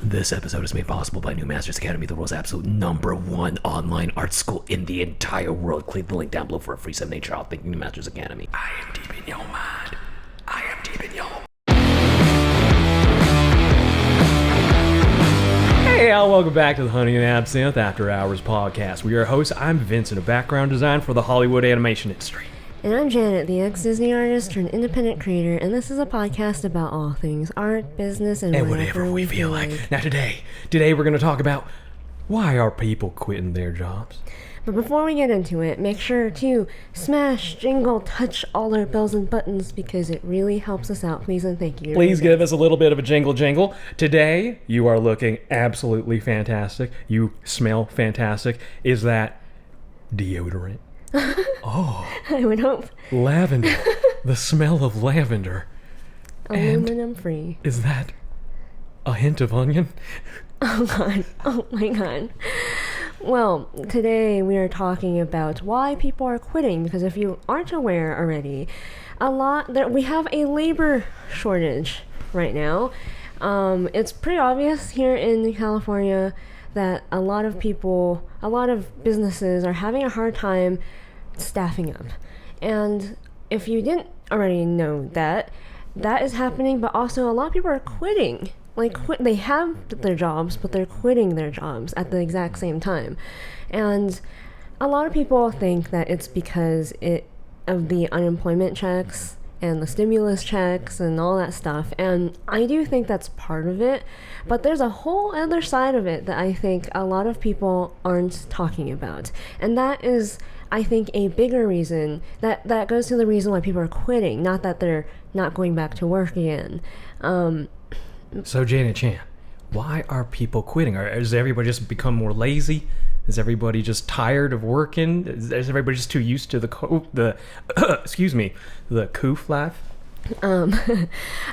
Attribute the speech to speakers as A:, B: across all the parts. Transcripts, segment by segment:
A: This episode is made possible by New Masters Academy, the world's absolute #1 online art school in the entire world. Click the link down below for a free 7-day trial. Thank you, New Masters Academy. I am deep in your mind. I am deep in your mind. Hey, y'all, welcome back to the Honey and Absinthe After Hours podcast. We are your hosts. I'm Vincent, a background design for the Hollywood animation industry.
B: And I'm Janet, the ex-Disney artist turned independent creator, and this is a podcast about all things art, business, and
A: whatever we feel like. Now today we're going to talk about why are people quitting their jobs.
B: But before we get into it, make sure to smash, jingle, touch all our bells and buttons because it really helps us out. Please and thank you.
A: Please give us a little bit of a jingle. Today, you are looking absolutely fantastic. You smell fantastic. Is that deodorant? Oh,
B: I would hope.
A: Lavender. The smell of lavender.
B: Aluminum free.
A: Is that a hint of onion?
B: Oh god. Oh my god. Well, today we are talking about why people are quitting, because if you aren't aware already, we have a labor shortage right now. It's pretty obvious here in California that a lot of businesses are having a hard time staffing up. And if you didn't already know that is happening, but also a lot of people are quitting. They have their jobs, but they're quitting their jobs at the exact same time. And a lot of people think that it's because of the unemployment checks and the stimulus checks and all that stuff. And I do think that's part of it, but there's a whole other side of it that I think a lot of people aren't talking about. And that is, I think, a bigger reason that goes to the reason why people are quitting, not that they're not going back to work again.
A: So Janet Chan, why are people quitting? Has everybody just become more lazy? Is everybody just tired of working? Is everybody just too used to the coof laugh?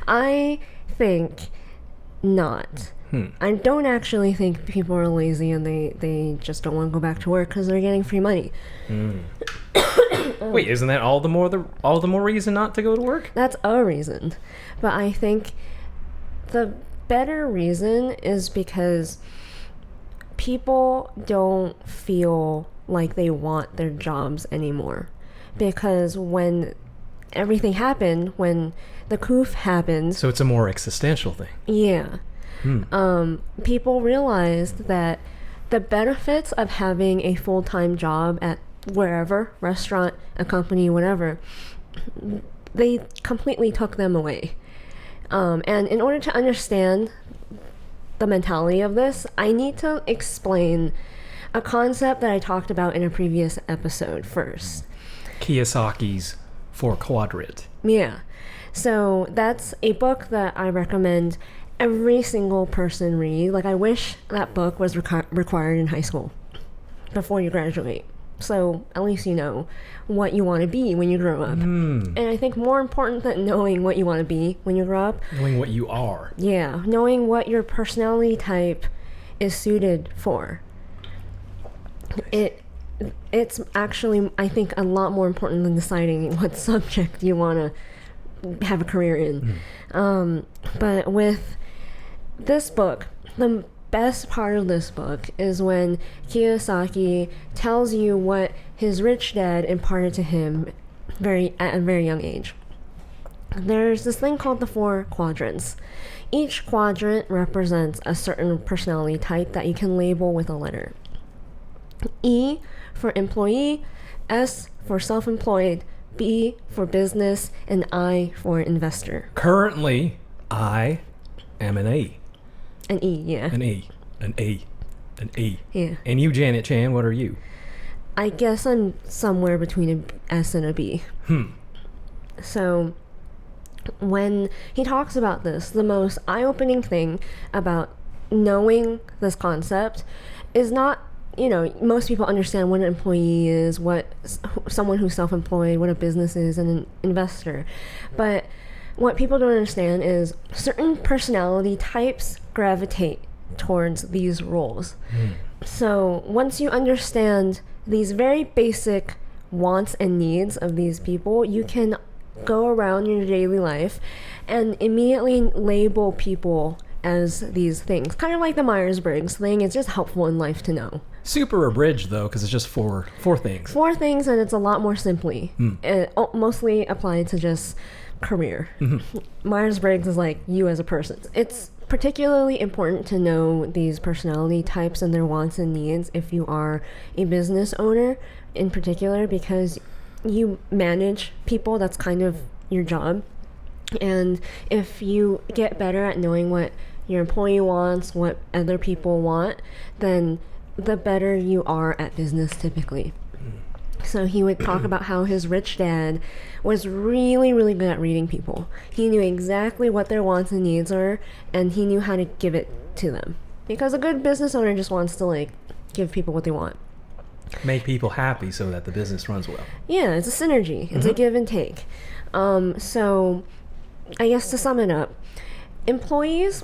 B: I think not. I don't actually think people are lazy and they just don't want to go back to work because they're getting free money.
A: Wait, isn't that all the more reason not to go to work?
B: That's a reason, but I think the better reason is because people don't feel like they want their jobs anymore. Because when everything happened, when the coup happened...
A: So it's a more existential thing.
B: Yeah. People realized that the benefits of having a full-time job at wherever, restaurant, a company, whatever, they completely took them away. And in order to understand the mentality of this, I need to explain a concept that I talked about in a previous episode first.
A: Kiyosaki's 4-Quadrant.
B: Yeah. So that's a book that I recommend every single person read. I wish that book was required in high school before you graduate. So at least you know what you want to be when you grow up. And I think more important than knowing what you want to be when you grow up,
A: knowing what you are. Yeah,
B: knowing what your personality type is suited for. It's actually, I think, a lot more important than deciding what subject you want to have a career in. But with this book, the best part of this book is when Kiyosaki tells you what his rich dad imparted to him at a very young age. There's this thing called the 4 quadrants. Each quadrant represents a certain personality type that you can label with a letter. E for employee, S for self-employed, B for business, and I for investor.
A: Currently, I am an A.
B: An E, yeah.
A: An E.
B: Yeah.
A: And you, Janet Chan, what are you?
B: I guess I'm somewhere between an S and a B. So, when he talks about this, the most eye-opening thing about knowing this concept is not, most people understand what an employee is, what someone who's self-employed, what a business is, and an investor. But what people don't understand is certain personality types gravitate towards these roles. So once you understand these very basic wants and needs of these people, you can go around your daily life and immediately label people as these things. Kind of like the Myers-Briggs thing. It's just helpful in life to know.
C: Super abridged though, because it's just four things.
B: 4 things, and it's a lot more simply. Mostly applied to just career. Myers-Briggs is like you as a person. It's particularly important to know these personality types and their wants and needs if you are a business owner in particular, because you manage people. That's kind of your job. And if you get better at knowing what your employee wants, what other people want, then the better you are at business typically. So he would talk about how his rich dad was really, really good at reading people. He knew exactly what their wants and needs are, and he knew how to give it to them. Because a good business owner just wants to like give people what they want.
C: Make people happy so that the business runs well.
B: Yeah, it's a synergy. It's a give and take. So I guess to sum it up, employees,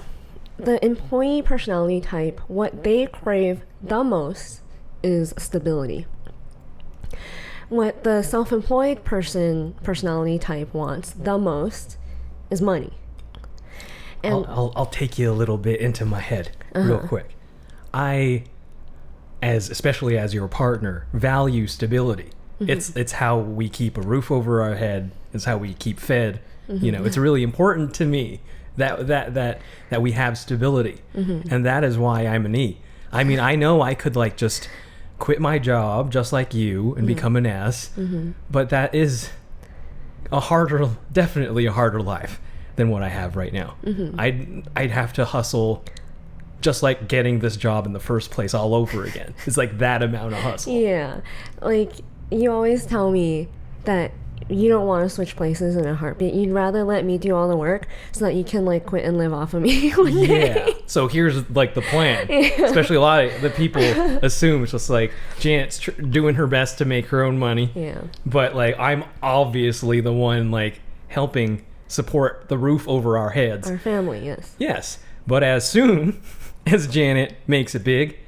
B: the employee personality type, what they crave the most is stability. What the self-employed personality type wants the most is money. And
C: I'll take you a little bit into my head real quick. I, especially as your partner, value stability. It's how we keep a roof over our head. It's how we keep fed. You know, it's really important to me that we have stability, and that is why I'm an E. I mean, I know I could like just quit my job just like you and become an S, but that is definitely a harder life than what I have right now. I'd have to hustle just like getting this job in the first place all over again. It's like that amount of hustle.
B: Yeah, like you always tell me that you don't want to switch places in a heartbeat. You'd rather let me do all the work so that you can like quit and live off of me one day.
C: Yeah. So here's like the plan. Especially a lot of the people assume it's just like Janet's doing her best to make her own money.
B: Yeah.
C: But like I'm obviously the one like helping support the roof over our heads.
B: Our family, yes.
C: Yes. But as soon as Janet makes it big,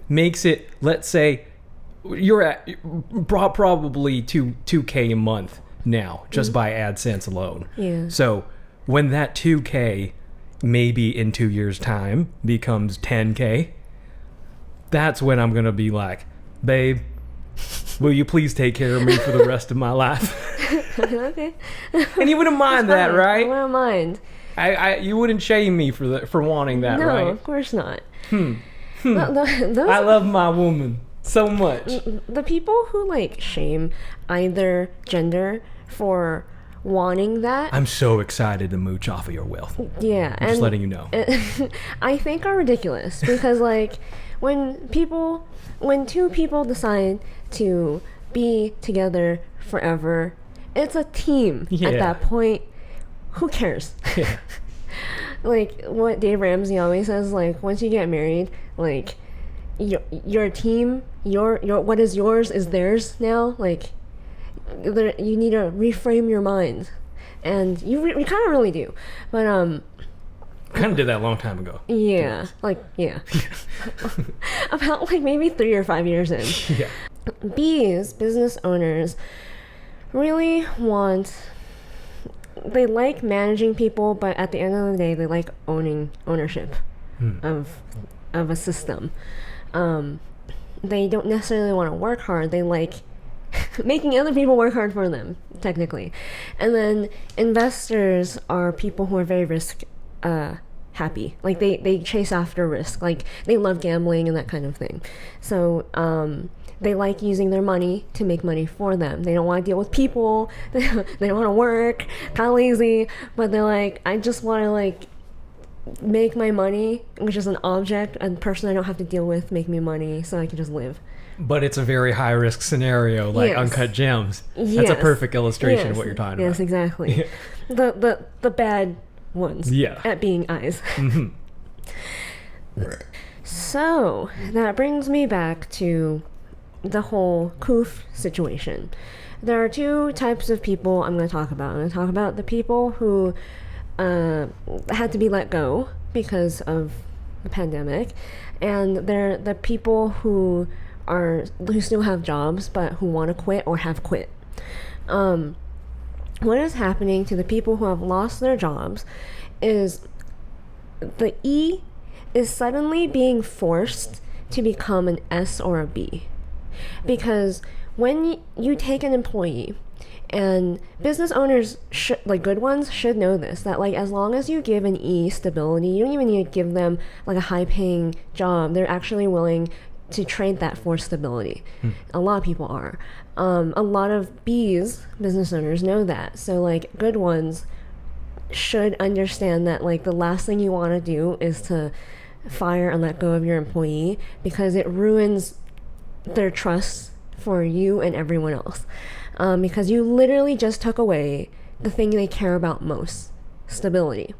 C: let's say you're at probably 2K a month now just by AdSense alone.
B: Yeah.
C: So when that 2K maybe in 2 years time becomes 10K, that's when I'm gonna be like, babe, will you please take care of me for the rest of my life?
B: Okay.
C: And you wouldn't mind that, right?
B: I wouldn't mind.
C: You wouldn't shame me for wanting that,
B: No,
C: right?
B: of course not.
C: I love my woman so much.
B: The people who like shame either gender for wanting that,
C: I'm so excited to mooch off of your wealth.
B: yeah,
C: I'm just letting you know.
B: I think are ridiculous because like when two people decide to be together forever, it's a team at that point. Who cares?
C: Yeah.
B: Like what Dave Ramsey always says, like once you get married, like your team, your what is yours is theirs now. Like you need to reframe your mind, and you kind of really do. But
C: kind of did that a long time ago.
B: yeah, like yeah, about like maybe 3 or 5 years in.
C: Yeah.
B: B's, business owners, really they like managing people, but at the end of the day, they like ownership of a system. They don't necessarily want to work hard. They like making other people work hard for them, technically. And then investors are people who are very risk happy. Like they chase after risk. Like they love gambling and that kind of thing. So they like using their money to make money for them. They don't want to deal with people. They don't want to work. Kind of lazy. But they're like, I just want to like make my money, which is an object, a person I don't have to deal with, make me money so I can just live.
C: But it's a very high risk scenario, like Uncut Gems. That's a perfect illustration of what you're talking about.
B: Yes, exactly. The bad ones at being eyes. So that brings me back to the whole Koof situation. There are 2 types of people I'm going to talk about. I'm going to talk about the people who had to be let go because of the pandemic, and they're the people who still have jobs but who want to quit or have quit. What is happening to the people who have lost their jobs is the E is suddenly being forced to become an S or a B. Because when you take an employee, and business owners should, like good ones, should know this, that like as long as you give an E stability, you don't even need to give them like a high paying job. They're actually willing to trade that for stability. A lot of people are. A lot of B's, business owners, know that. So like good ones should understand that like the last thing you want to do is to fire and let go of your employee, because it ruins their trust for you and everyone else. Because you literally just took away the thing they care about most, stability.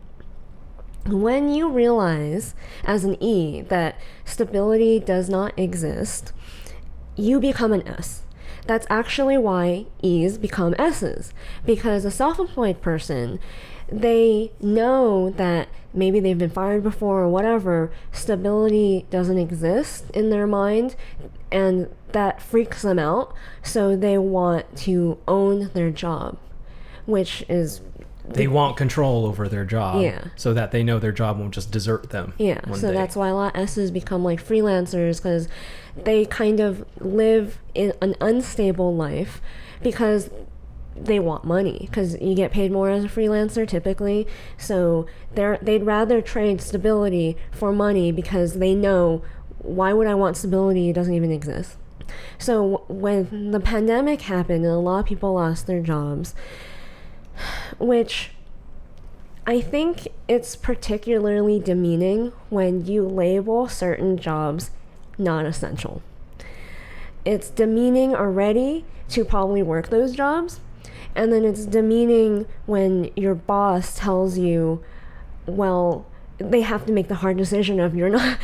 B: When you realize as an E that stability does not exist, you become an S. That's actually why E's become S's, because a self-employed person, they know that maybe they've been fired before or whatever, stability doesn't exist in their mind, and that freaks them out, so they want to own their job, which is...
C: They want control over their job,
B: Yeah.
C: so that they know their job won't just desert them.
B: Yeah,
C: one
B: so
C: day.
B: that's why a lot of S's become like freelancers, because they kind of live in an unstable life because they want money, because you get paid more as a freelancer typically. So they'd rather trade stability for money, because they know, why would I want stability? It doesn't even exist. So when the pandemic happened and a lot of people lost their jobs, which I think it's particularly demeaning when you label certain jobs non-essential. It's demeaning already to probably work those jobs, and then it's demeaning when your boss tells you, well, they have to make the hard decision of, you're not,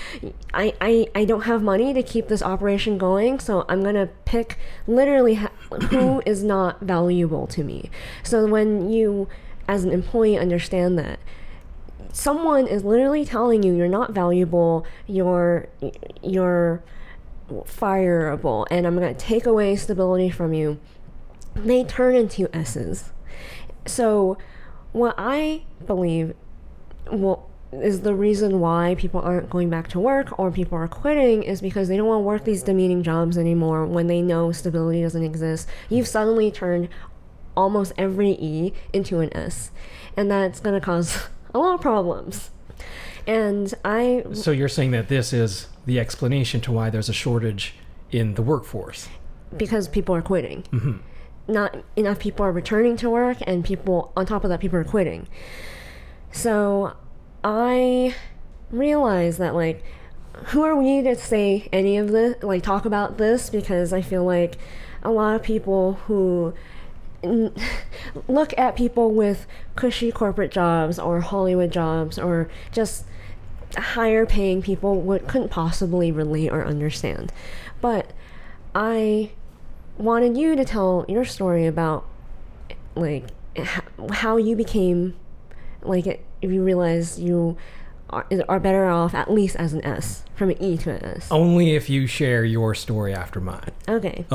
B: I don't have money to keep this operation going, so I'm gonna pick literally who is not valuable to me. So when you, as an employee, understand that someone is literally telling you you're not valuable, you're fireable, and I'm gonna take away stability from you, they turn into S's. So what I believe, is the reason why people aren't going back to work or people are quitting, is because they don't want to work these demeaning jobs anymore when they know stability doesn't exist. You've suddenly turned almost every E into an S, and that's going to cause a lot of problems. So
C: you're saying that this is the explanation to why there's a shortage in the workforce?
B: Because people are quitting.
C: Mm-hmm.
B: Not enough people are returning to work, and people, on top of that, people are quitting. So I realize that, like, who are we to say any of this, like, talk about this? Because I feel like a lot of people who look at people with cushy corporate jobs or Hollywood jobs or just higher paying people couldn't possibly relate or understand. But I wanted you to tell your story about, like, how you became, like, if you realize you are better off at least as an S, from an E to an S.
C: Only if you share your story after mine.
B: Okay.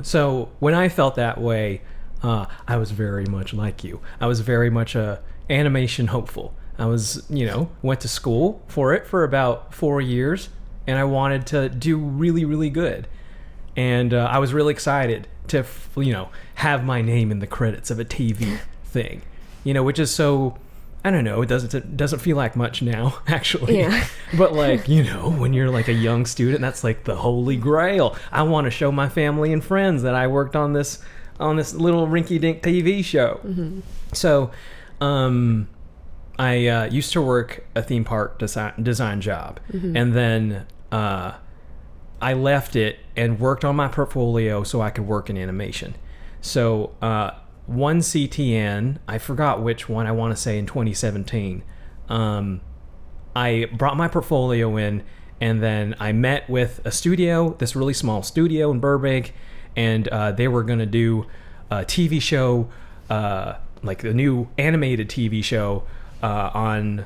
C: So when I felt that way, I was very much like you. I was very much a animation hopeful. I was, went to school for it for about 4 years, and I wanted to do really, really good. And I was really excited to, have my name in the credits of a TV thing, which is so, I don't know, it doesn't feel like much now, actually.
B: Yeah.
C: But like, when you're like a young student, that's like the holy grail. I want to show my family and friends that I worked on this little rinky-dink TV show.
B: Mm-hmm.
C: So, I used to work a theme park design job,
B: mm-hmm.
C: and then I left it and worked on my portfolio so I could work in animation. So one CTN, I forgot which one, I want to say in 2017, I brought my portfolio in, and then I met with a studio, this really small studio in Burbank, and they were going to do a TV show, like the new animated TV show on,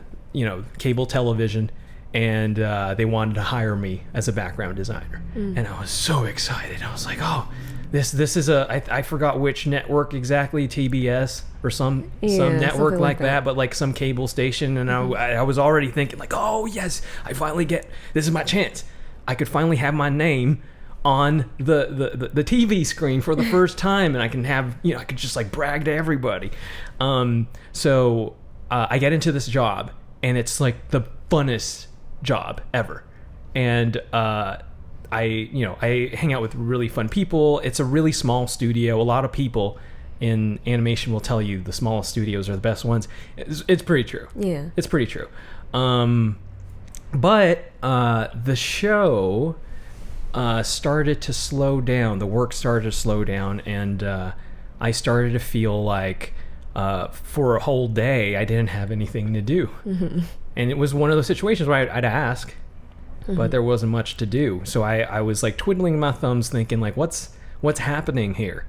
C: cable television, and they wanted to hire me as a background designer. And I was so excited. I was like, oh, this is I forgot which network exactly, TBS or some network like that, but like some cable station, and I was already thinking like, oh yes, this is my chance. I could finally have my name on the TV screen for the first time, and I can have, I could just like brag to everybody. So I get into this job, and it's like the funnest job ever, and I hang out with really fun people. It's a really small studio. A lot of people in animation will tell you the smallest studios are the best ones. It's pretty true.
B: Yeah,
C: it's pretty true. But the show started to slow down. The work started to slow down, and I started to feel like for a whole day I didn't have anything to do. Mm-hmm. And it was one of those situations where I'd ask, but there wasn't much to do. So I was like twiddling my thumbs thinking like, what's happening here?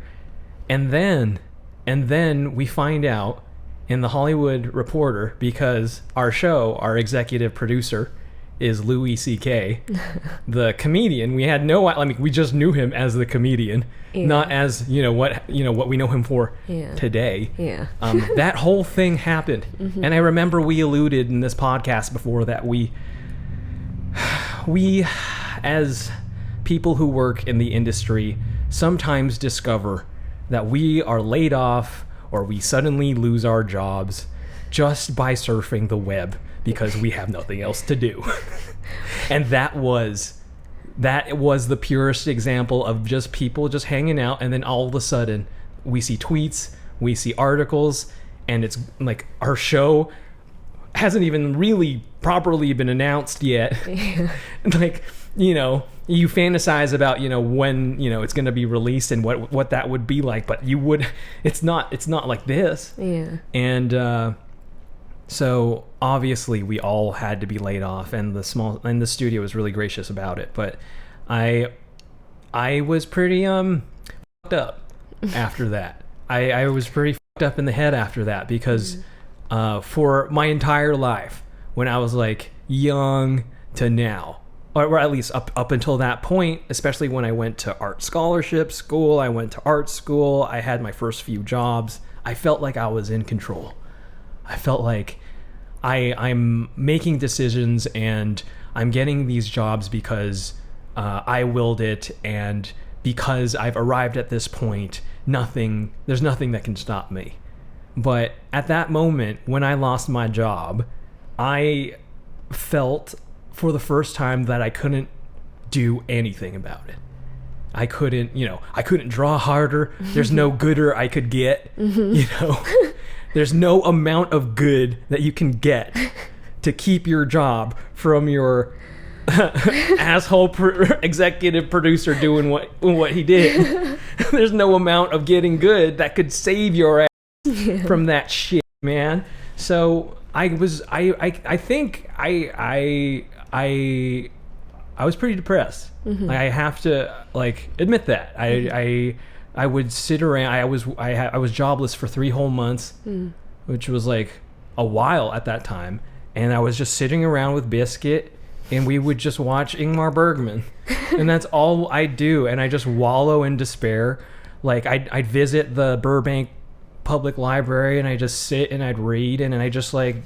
C: And then we find out in the Hollywood Reporter, because our executive producer is Louis C.K., the comedian. We had we just knew him as the comedian, not as what we know him for today.
B: Yeah.
C: That whole thing happened, and I remember we alluded in this podcast before that we as people who work in the industry sometimes discover that we are laid off or we suddenly lose our jobs just by surfing the web because we have nothing else to do. And that was the purest example of just people just hanging out, and then all of a sudden we see tweets, we see articles, and it's like our show hasn't even really properly been announced yet. Yeah. Like, you fantasize about, when, it's going to be released and what that would be like, but it's not like this.
B: Yeah.
C: And so obviously we all had to be laid off, and the studio was really gracious about it, but I was pretty fucked up after that. I was pretty fucked up in the head after that, because for my entire life, when I was like young to now, or at least up until that point, especially when I went to art scholarship school, I went to art school, I had my first few jobs, I felt like I was in control. I felt like I'm making decisions and I'm getting these jobs because I willed it, and because I've arrived at this point, there's nothing that can stop me. But at that moment, when I lost my job, I felt for the first time that I couldn't do anything about it. I couldn't draw harder. There's no gooder I could get, There's no amount of good that you can get to keep your job from your asshole executive producer doing what he did. There's no amount of getting good that could save your ass from that shit, man. So I think I was pretty depressed. Mm-hmm. I have to admit that. I would sit around. I was jobless for 3 whole months, which was like a while at that time, and I was just sitting around with Biscuit, and we would just watch Ingmar Bergman, and that's all I do. And I just wallow in despair. Like I'd visit the Burbank Public Library, and I just sit and I'd read, and I just felt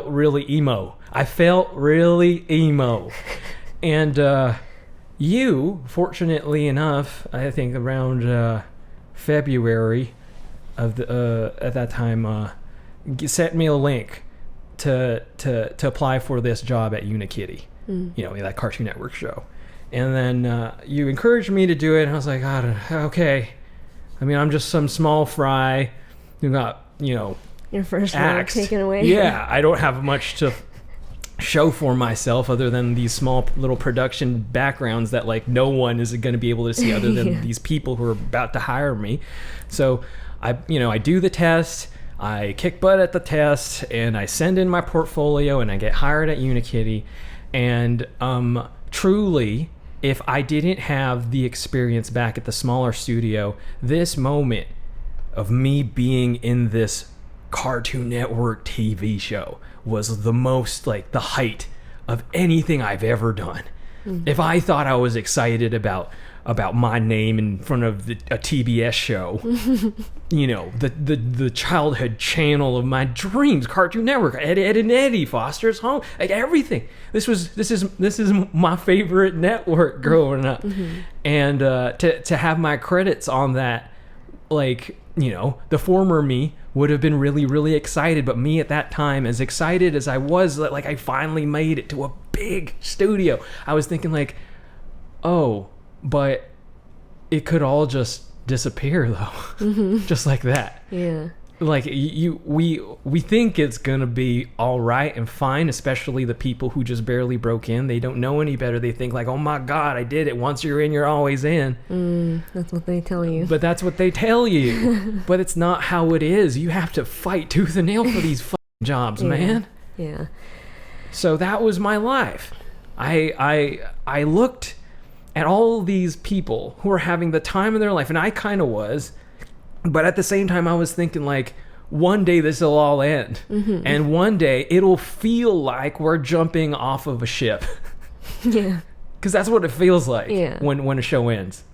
C: really emo. I felt really emo. And you, fortunately enough, I think around February of at that time, sent me a link to apply for this job at Unikitty, that Cartoon Network show. And then you encouraged me to do it, and I was like, okay. I mean, I'm just some small fry who got,
B: your first
C: axed.
B: work taken away.
C: Yeah, I don't have much to show for myself other than these small little production backgrounds that no one is going to be able to see other than these people who are about to hire me. So I do the test, I kick butt at the test, and I send in my portfolio, and I get hired at Unikitty. And truly, if I didn't have the experience back at the smaller studio, this moment of me being in this Cartoon Network TV show was the most the height of anything I've ever done. If I thought I was excited about my name in front of a TBS show, you know, the childhood channel of my dreams, Cartoon Network, Ed and Eddie, Foster's Home, like everything. This is my favorite network growing up, and to have my credits on that, like, you know, the former me would have been really, really excited, but me at that time, as excited as I was, like I finally made it to a big studio, I was thinking like, oh, but it could all just disappear though. Just like that.
B: Yeah.
C: Like we think it's gonna be all right and fine, especially the people who just barely broke in. They don't know any better. They think like, oh my God, I did it. Once you're in, you're always in.
B: That's what they tell you.
C: But that's what they tell you. But it's not how it is. You have to fight tooth and nail for these fucking jobs, man.
B: Yeah.
C: So that was my life. I looked at all these people who are having the time of their life, and I kind of was, but at the same time I was thinking like, one day this will all end, and one day it'll feel like we're jumping off of a ship.
B: Yeah.
C: Because that's what it feels like
B: Yeah.
C: when a show ends.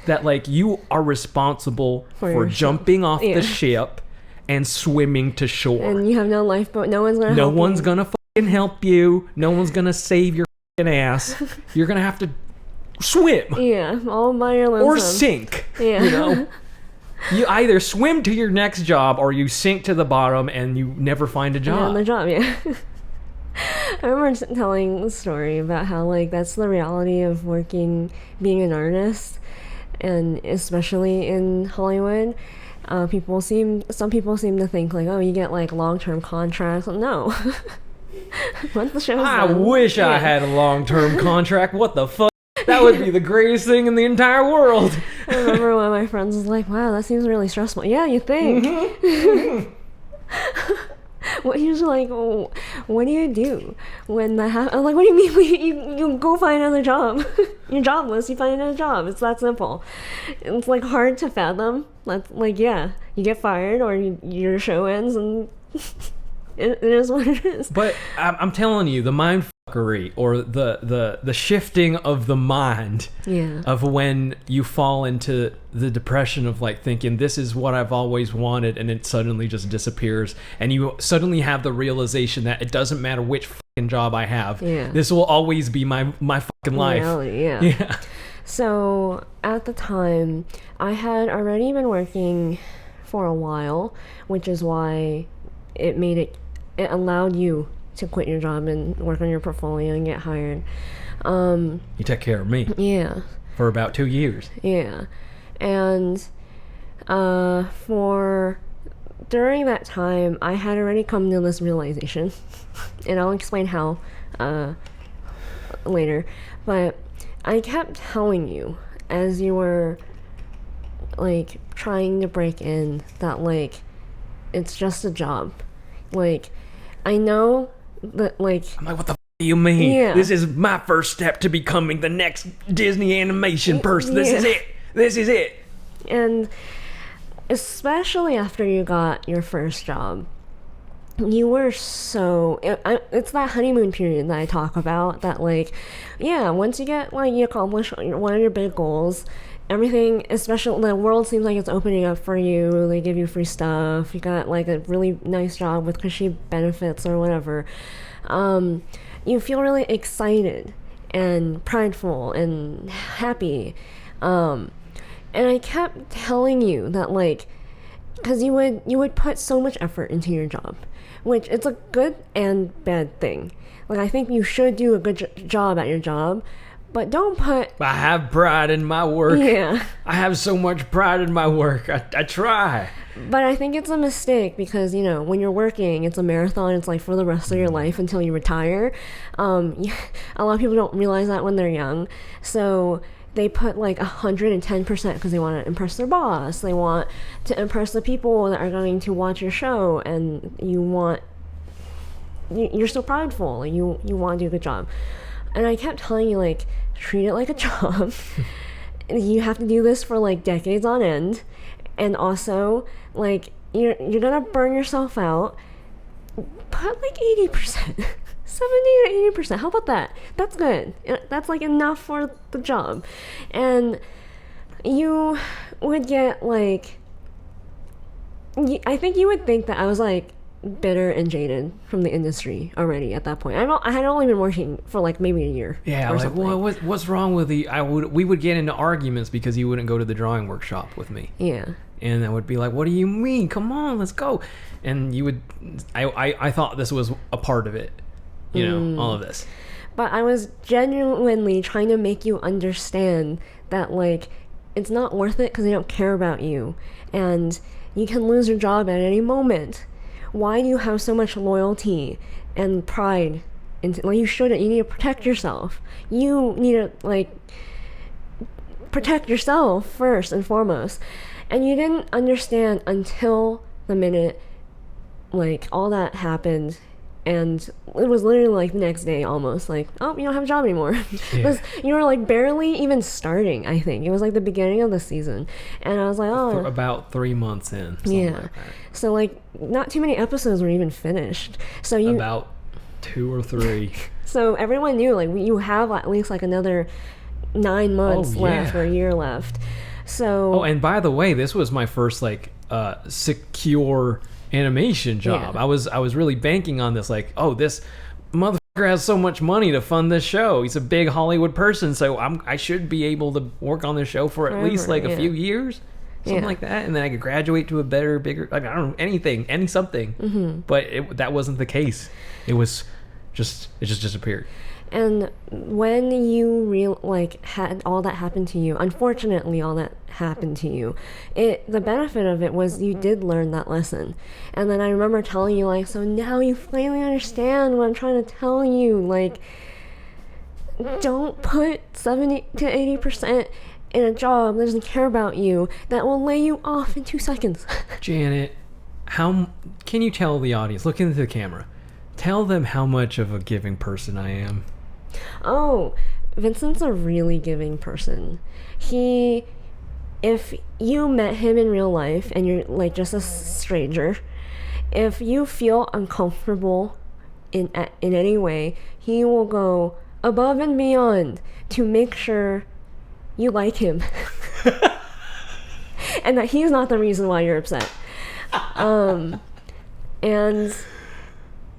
C: That like you are responsible for
B: your
C: jumping off
B: Yeah.
C: the ship and swimming to shore.
B: And you have no lifeboat. No one's gonna help you.
C: No one's gonna fucking help you. No one's gonna save your fucking ass. You're gonna have to swim
B: Yeah, all by your lonesome.
C: or sink.
B: Yeah.
C: You know, you either swim to your next job or you sink to the bottom and you never find a job.
B: Yeah, the job, yeah. I remember telling the story about how, like, that's the reality of being an artist, and especially in Hollywood. Some people seem to think, like, oh, you get, like, long-term contracts. No. Once the show's
C: I
B: done,
C: wish I had a long-term contract. What the fuck? That would be the greatest thing in the entire world.
B: I remember one of my friends was like, wow, that seems really stressful. Yeah, you think. What he was like, oh, what do you do when that happens? I'm like, what do you mean? You go find another job. You're jobless. You find another job. It's that simple. It's like hard to fathom. That's like, yeah, you get fired or your show ends, and it is what it is.
C: But I'm telling you, the mind fuckery or the shifting of the mind
B: Yeah.
C: of when you fall into the depression of like thinking this is what I've always wanted, and it suddenly just disappears, and you suddenly have the realization that it doesn't matter which fucking job I have.
B: Yeah.
C: This will always be my fucking life.
B: Reality, yeah.
C: Yeah.
B: So at the time, I had already been working for a while, which is why it allowed you to quit your job and work on your portfolio and get hired.
C: You took care of me
B: Yeah,
C: for about 2 years.
B: yeah. And during that time, I had already come to this realization, and I'll explain how later. But I kept telling you, as you were like trying to break in, that like it's just a job. Like, I know that, like,
C: I'm like, what the f*** do you mean?
B: Yeah.
C: This is my first step to becoming the next Disney animation person. This
B: Yeah.
C: is it. This is it.
B: and especially after you got your first job, you were so it's that honeymoon period that I talk about, that like, yeah, once you get, like, you accomplish one of your big goals, everything, especially the world seems like it's opening up for you. They give you free stuff, you got like a really nice job with cushy benefits or whatever. You feel really excited and prideful and happy, and I kept telling you that, like, because you would put so much effort into your job, which it's a good and bad thing. Like, I think you should do a good job at your job, but don't put...
C: I have pride in my work.
B: Yeah.
C: I have so much pride in my work. I try.
B: But I think it's a mistake because, you know, when you're working, it's a marathon. It's like for the rest of your life until you retire. A lot of people don't realize that when they're young. So they put like 110% because they want to impress their boss. They want to impress the people that are going to watch your show, and you're so prideful. Like, you want to do a good job. And I kept telling you, like, treat it like a job. You have to do this for like decades on end. And also, like, you're gonna burn yourself out. Put like 80%. 70 to 80%. How about that? That's good. That's like enough for the job. And you would get like, I think you would think that I was like bitter and jaded from the industry already at that point. I had only been working for like maybe a year.
C: Yeah,
B: or
C: like,
B: something.
C: well, what's wrong with we would get into arguments because you wouldn't go to the drawing workshop with me.
B: Yeah.
C: And I would be like, what do you mean? Come on, let's go. And you would, I thought this was a part of it, you know, all of this.
B: But I was genuinely trying to make you understand that, like, it's not worth it because they don't care about you. And you can lose your job at any moment. Why do you have so much loyalty and pride? Like, you shouldn't. You need to protect yourself. You need to, like, protect yourself first and foremost. And you didn't understand until the minute, like, all that happened. And it was literally like the next day almost like, oh, you don't have a job anymore.
C: Yeah.
B: You were like barely even starting, I think. It was like the beginning of the season. And I was like, oh.
C: About 3 months in.
B: Yeah.
C: Like that.
B: So like not too many episodes were even finished. So you.
C: About 2 or 3.
B: So everyone knew like you have at least like another 9 months left or a year left. So.
C: Oh, and by the way, this was my first like secure animation job.
B: Yeah.
C: I was really banking on this, like, oh, this motherfucker has so much money to fund this show. He's a big Hollywood person, so I should be able to work on this show for at least like a few years, something like that, and then I could graduate to a better, bigger, like, I don't know, anything, something. Mm-hmm. But that wasn't the case. It just disappeared.
B: And when you had all that happen to you, unfortunately all that happened to you, the benefit of it was you did learn that lesson. And then I remember telling you, like, so now you finally understand what I'm trying to tell you. Like, don't put 70 to 80% in a job that doesn't care about you, that will lay you off in 2 seconds.
C: Janet, how can you tell the audience, look into the camera, tell them how much of a giving person I am?
B: Oh, Vincent's a really giving person. If you met him in real life and you're like just a stranger, if you feel uncomfortable in any way, he will go above and beyond to make sure you like him. And that he's not the reason why you're upset. And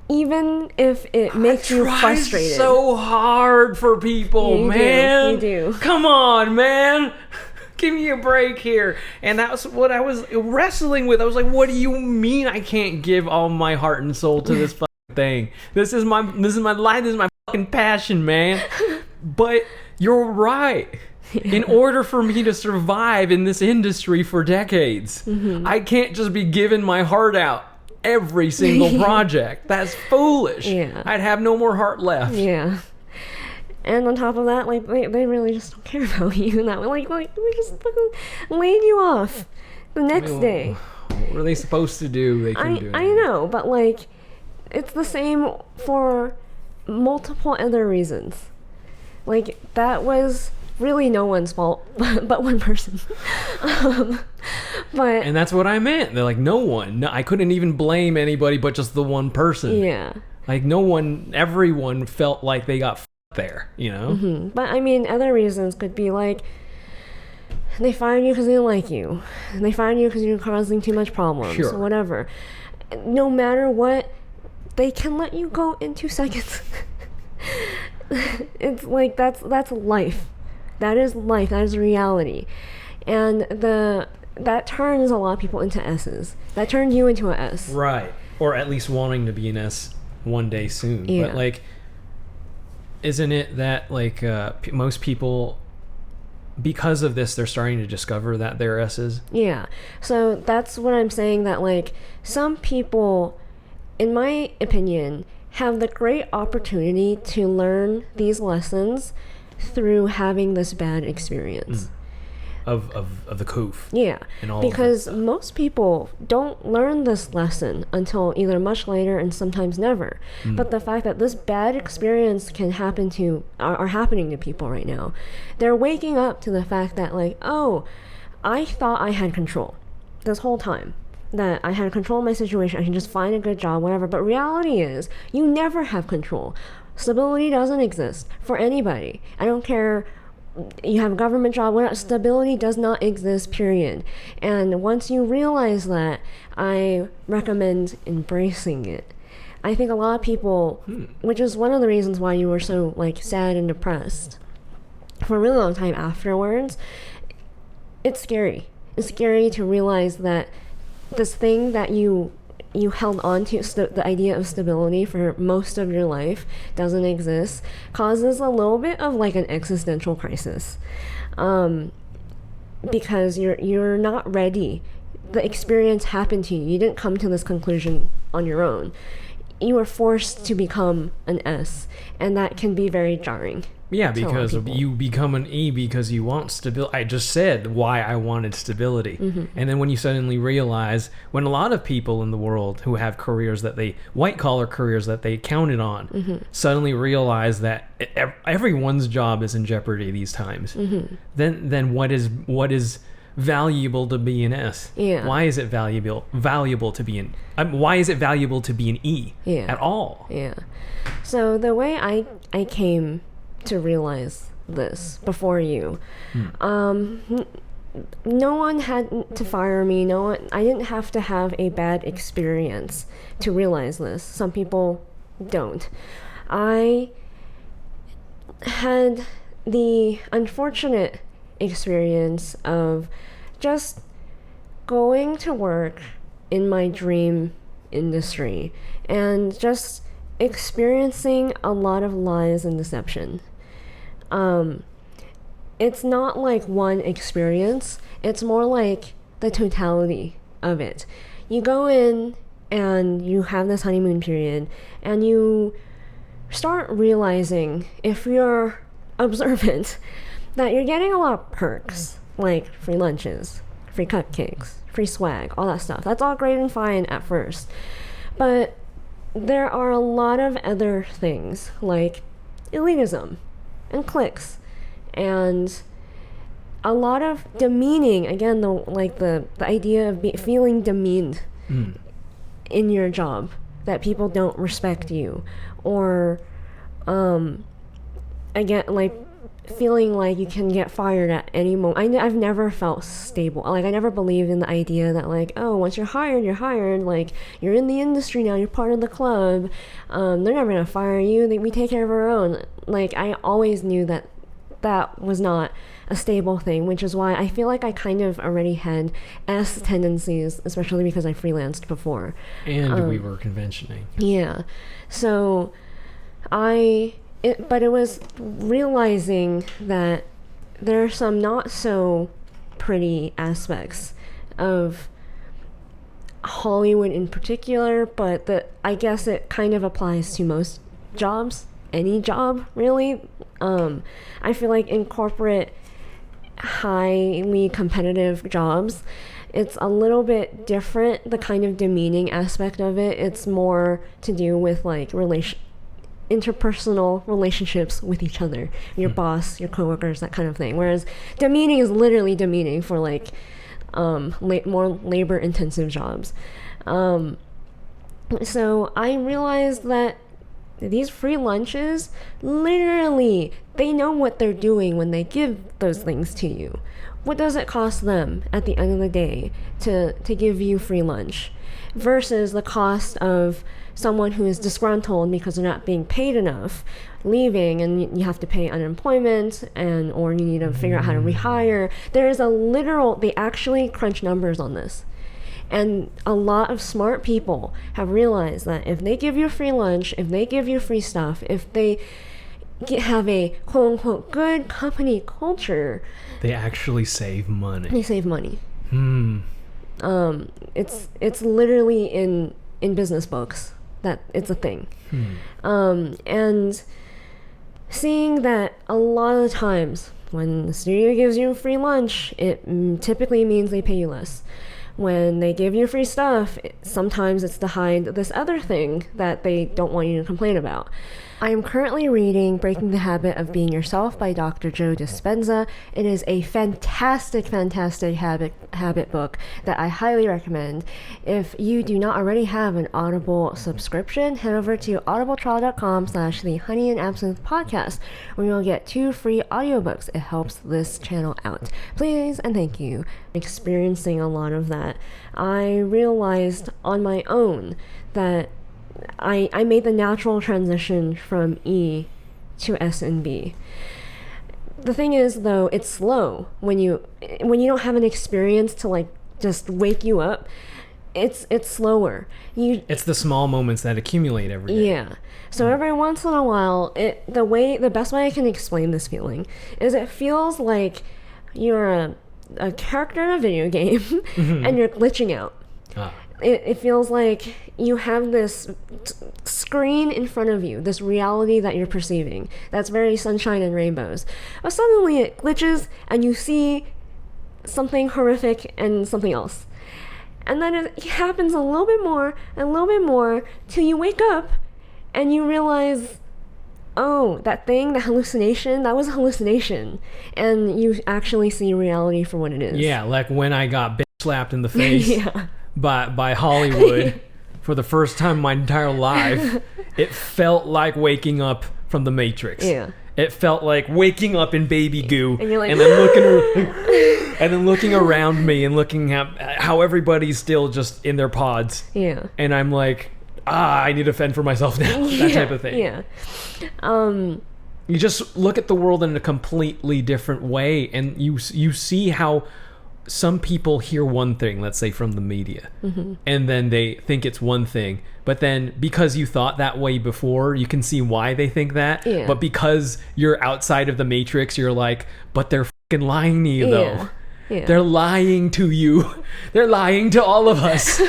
B: even if it makes you frustrated.
C: So hard for people, man.
B: You do.
C: Come on, man. Give me a break here. And that's what I was wrestling with. I was like, what do you mean I can't give all my heart and soul to this fucking thing? This is my life. This is my fucking passion, man. But you're right. In order for me to survive in this industry for decades, I can't just be giving my heart out every single project. That's foolish.
B: Yeah.
C: I'd have no more heart left.
B: Yeah. And on top of that, like, they really just don't care about you in that way. Like we just fucking laid you off the next day.
C: What were they supposed to do? They couldn't do it.
B: I know, but like, it's the same for multiple other reasons. Like, that was really no one's fault but one person. But
C: and that's what I meant. They're like, no one. No, I couldn't even blame anybody but just the one person.
B: yeah.
C: Like, everyone felt like they got there, you know?
B: Mm-hmm. But I mean, other reasons could be like, they fired you because they didn't like you. They fired you because you're causing too much problems.
C: Sure.
B: Or whatever. No matter what, they can let you go in 2 seconds. It's like, that's life. That is life. That is reality. And that turns a lot of people into S's. That turned you into an S.
C: Right. Or at least wanting to be an S one day soon.
B: Yeah.
C: But, like, isn't it that, like, most people, because of this, they're starting to discover that they're S's?
B: Yeah. So that's what I'm saying, that, like, some people, in my opinion, have the great opportunity to learn these lessons through having this bad experience.
C: Of the coof.
B: Yeah,
C: and all
B: because
C: of that
B: most people don't learn this lesson until either much later and sometimes never. But the fact that this bad experience can happen are happening to people right now, they're waking up to the fact that, like, oh, I thought I had control this whole time. that I had control of my situation, I can just find a good job, whatever. But reality is, you never have control. Stability doesn't exist for anybody. I don't care. You have a government job, stability does not exist, period. And once you realize that, I recommend embracing it. I think a lot of people, which is one of the reasons why you were so like sad and depressed for a really long time afterwards, it's scary. It's scary to realize that this thing that you held on to, the idea of stability for most of your life doesn't exist, causes a little bit of like an existential crisis, because you're not ready. The experience happened to you. You didn't come to this conclusion on your own. You were forced to become an S, and that can be very jarring.
C: Yeah, because you become an E because you want stability. I just said why I wanted stability. And then when you suddenly realize, when a lot of people in the world who have careers that white collar careers that they counted on, suddenly realize that everyone's job is in jeopardy these times, then what is valuable to be an S?
B: Yeah.
C: Why is it valuable to be an why is it valuable to be an E at all?
B: Yeah. So the way I came to realize this before you, no one had to fire me. I didn't have to have a bad experience to realize this. Some people don't. I had the unfortunate experience of just going to work in my dream industry and just experiencing a lot of lies and deception. It's not like one experience, it's more like the totality of it. You go in and you have this honeymoon period, and you start realizing, if you're observant, that you're getting a lot of perks, like free lunches, free cupcakes, free swag, all that stuff. That's all great and fine at first. But there are a lot of other things, like elitism and cliques, and a lot of demeaning. Again, the idea of feeling demeaned in your job, that people don't respect you, or again, like feeling like you can get fired at any moment. I've never felt stable. Like, I never believed in the idea that, like, oh, once you're hired, like, you're in the industry now, you're part of the club, they're never gonna fire you, we take care of our own. Like, I always knew that was not a stable thing, which is why I feel like I kind of already had S tendencies, especially because I freelanced before.
C: And we were conventioning.
B: Yeah. So but it was realizing that there are some not so pretty aspects of Hollywood in particular, but I guess it kind of applies to most jobs, any job really. I feel like in corporate, highly competitive jobs, it's a little bit different, the kind of demeaning aspect of it. It's more to do with like interpersonal relationships with each other, your boss, your coworkers, that kind of thing. Whereas demeaning is literally demeaning for like more labor intensive jobs. So I realized that these free lunches, literally, they know what they're doing when they give those things to you. What does it cost them at the end of the day to give you free lunch versus the cost of someone who is disgruntled because they're not being paid enough, leaving, and you have to pay unemployment, or you need to figure out how to rehire. There is they actually crunch numbers on this. And a lot of smart people have realized that if they give you free lunch, if they give you free stuff, if they have a quote-unquote good company culture,
C: they actually save money.
B: They save money. It's literally in business books that it's a thing. And seeing that a lot of the times when the studio gives you free lunch, it typically means they pay you less. when they give you free stuff, sometimes it's to hide this other thing that they don't want you to complain about. I am currently reading Breaking the Habit of Being Yourself by Dr. Joe Dispenza. It is a fantastic habit book that I highly recommend. If you do not already have an Audible subscription, head over to audibletrial.com/the Honey and Absinthe Podcast, where you'll get 2 free audiobooks. It helps this channel out. Please and thank you. Experiencing a lot of that, I realized on my own that I made the natural transition from E to S and B. The thing is, though, it's slow when you don't have an experience to like just wake you up. It's slower.
C: It's the small moments that accumulate every day.
B: Yeah. So every once in a while, the best way I can explain this feeling is it feels like you're a character in a video game and you're glitching out. It feels like you have this screen in front of you, this reality that you're perceiving that's very sunshine and rainbows, but suddenly it glitches and you see something horrific and something else, and then it happens a little bit more till you wake up and you realize, oh, that hallucination, that was a hallucination, and you actually see reality for what it is.
C: Yeah, like when I got bitch slapped in the face.
B: Yeah.
C: by Hollywood for the first time in my entire life. It felt like waking up from the Matrix.
B: Yeah.
C: It felt like waking up in baby goo,
B: and you're like,
C: and then looking around me and looking at how everybody's still just in their pods.
B: Yeah.
C: And I'm like, I need to fend for myself now. That type of thing.
B: Yeah.
C: You just look at the world in a completely different way, and you see how some people hear one thing, let's say from the media, and then they think it's one thing, but then because you thought that way before, you can see why they think that.
B: Yeah.
C: But because you're outside of the Matrix, you're like, but they're fucking lying to you, though.
B: Yeah.
C: They're lying to you. They're lying to all of us.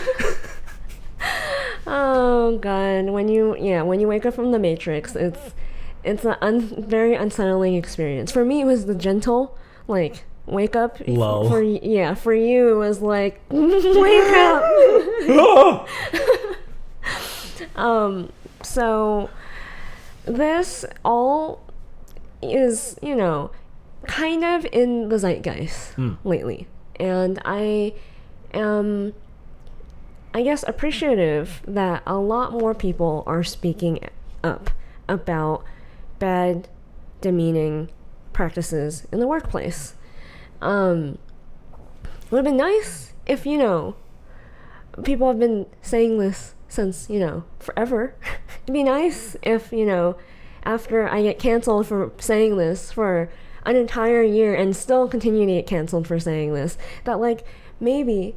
B: Oh God, when you wake up from the Matrix, it's a very unsettling experience. For me, it was the gentle, like, wake up.
C: Low.
B: For you, it was like, wake up. So this all is, kind of in the zeitgeist lately, and I am, I guess, appreciative that a lot more people are speaking up about bad, demeaning practices in the workplace. Would have been nice if, people have been saying this since, forever. It'd be nice if, after I get canceled for saying this for an entire year and still continue to get canceled for saying this, that, like, maybe,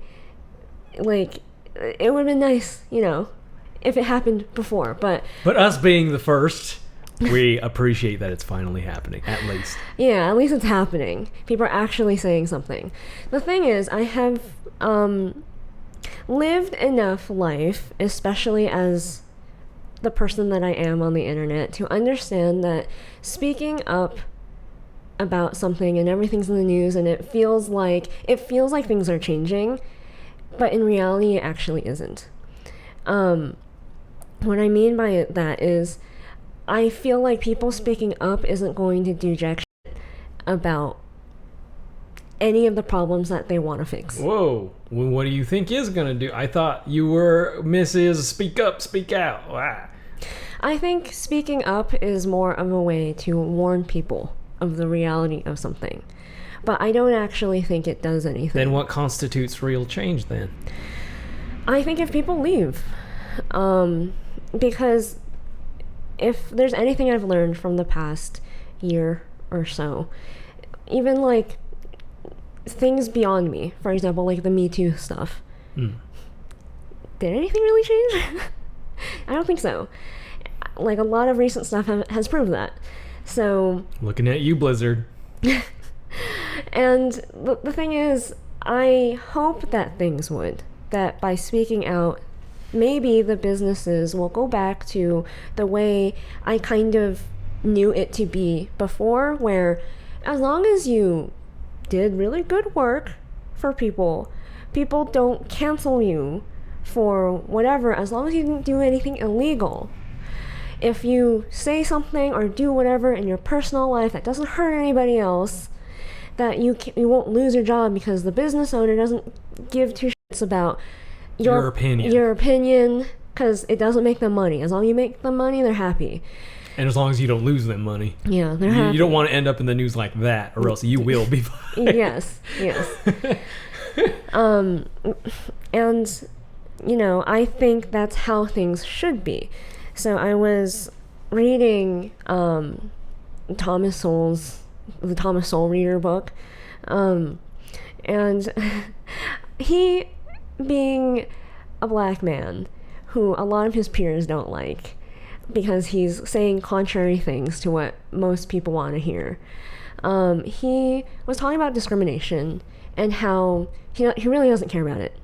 B: like, it would have been nice, if it happened before, but
C: us being the first, we appreciate that it's finally happening, at least.
B: Yeah, at least it's happening. People are actually saying something. The thing is, I have lived enough life, especially as the person that I am on the internet, to understand that speaking up about something and everything's in the news and it feels like things are changing, but in reality it actually isn't. What I mean by that is, I feel like people speaking up isn't going to do jack shit about any of the problems that they want to fix.
C: Whoa. Well, what do you think is going to do? I thought you were Mrs. Speak Up, Speak Out. Ah.
B: I think speaking up is more of a way to warn people of the reality of something. But I don't actually think it does anything.
C: Then what constitutes real change then?
B: I think if people leave. Because if there's anything I've learned from the past year or so, even like things beyond me, for example, like the Me Too stuff, did anything really change? I don't think so. Like, a lot of recent stuff has proved that. So,
C: looking at you, Blizzard.
B: And the thing is, I hope that things would. That by speaking out, maybe the businesses will go back to the way I kind of knew it to be before, where as long as you did really good work for people, people don't cancel you for whatever as long as you didn't do anything illegal. If you say something or do whatever in your personal life that doesn't hurt anybody else, that you won't lose your job because the business owner doesn't give two shits about your opinion, because it doesn't make them money. As long as you make them money, they're happy.
C: And as long as you don't lose them money.
B: Yeah, they're happy.
C: You don't want to end up in the news like that, or else you will be fired.
B: Yes. And, you know, I think that's how things should be. So I was reading the Thomas Sowell Reader book, and he, being a black man who a lot of his peers don't like because he's saying contrary things to what most people want to hear, he was talking about discrimination and how he really doesn't care about it.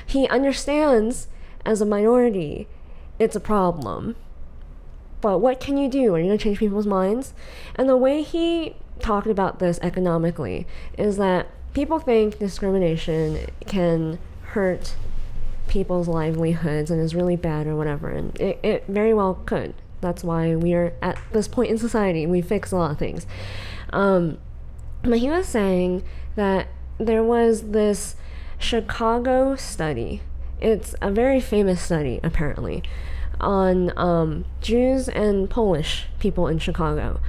B: He understands as a minority it's a problem, but what can you do? Are you going to change people's minds? And the way he talked about this economically is that people think discrimination can hurt people's livelihoods and is really bad or whatever, and it very well could. That's why we are at this point in society. We fix a lot of things. But he was saying that there was this Chicago study. It's a very famous study, apparently, on Jews and Polish people in Chicago.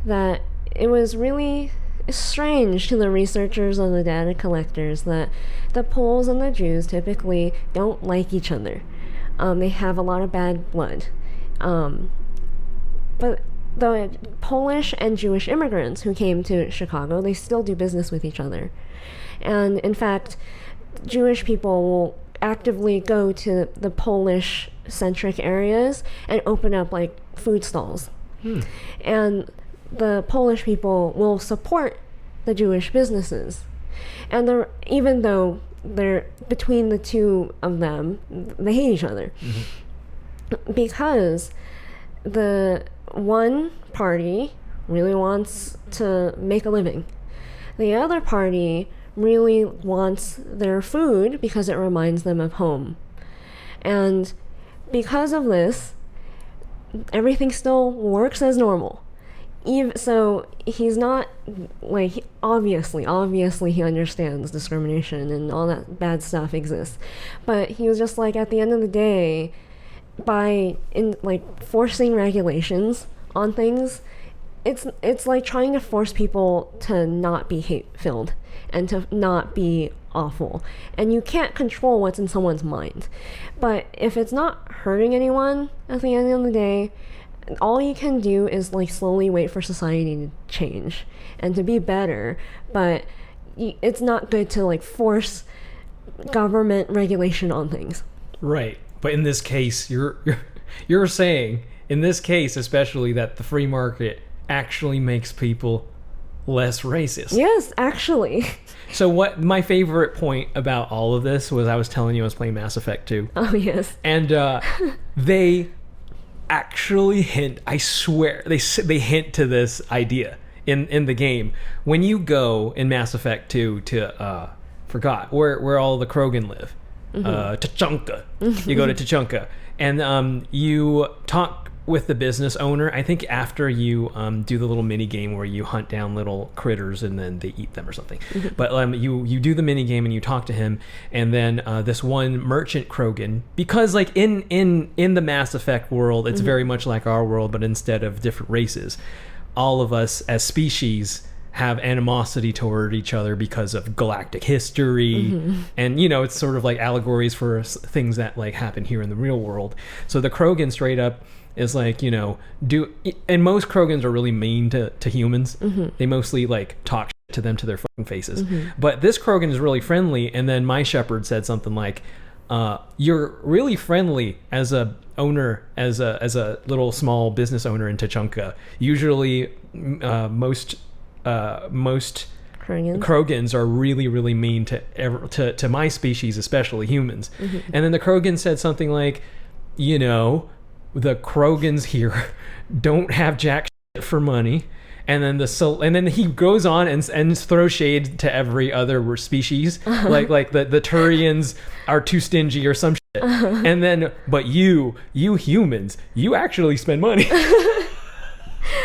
B: That it was really strange to the researchers and the data collectors that the Poles and the Jews typically don't like each other. They have a lot of bad blood. But the Polish and Jewish immigrants who came to Chicago, they still do business with each other. And in fact, Jewish people will actively go to the Polish-centric areas and open up like food stalls. And the Polish people will support the Jewish businesses. And even though they're between the two of them, they hate each other. Because the one party really wants to make a living. The other party really wants their food because it reminds them of home. And because of this, everything still works as normal. So he's not like, obviously he understands discrimination and all that bad stuff exists, but he was just like, at the end of the day, by forcing regulations on things, it's like trying to force people to not be hate-filled and to not be awful. And you can't control what's in someone's mind. But if it's not hurting anyone at the end of the day, all you can do is like slowly wait for society to change and to be better. But it's not good to like force government regulation on things.
C: Right. But in this case, you're saying, in this case especially, that the free market actually makes people less racist.
B: Yes, actually.
C: So what my favorite point about all of this was, I was telling you I was playing Mass Effect 2.
B: Oh, yes.
C: And they actually hint, I swear, they hint to this idea in the game. When you go in Mass Effect 2 to, forgot, where all the Krogan live. Tachanka. You go to Tachanka, and you talk with the business owner. I think after you do the little mini game where you hunt down little critters and then they eat them or something. But you do the mini game and you talk to him, and then this one merchant Krogan, because like in the Mass Effect world, it's very much like our world, but instead of different races, all of us as species have animosity toward each other because of galactic history. And you know, it's sort of like allegories for things that like happen here in the real world. So the Krogan straight up is like, you know, and most Krogans are really mean to humans. They mostly like talk shit to them to their fucking faces. But this Krogan is really friendly. And then my shepherd said something like, you're really friendly as a owner, as a little small business owner in Tachanka. Usually most Krogans are really, really mean to my species, especially humans. And then the Krogan said something like, you know, the Krogans here don't have jack shit for money. And then and then he goes on and throws shade to every other species, like the Turians are too stingy or some shit. And then, but you humans, you actually spend money.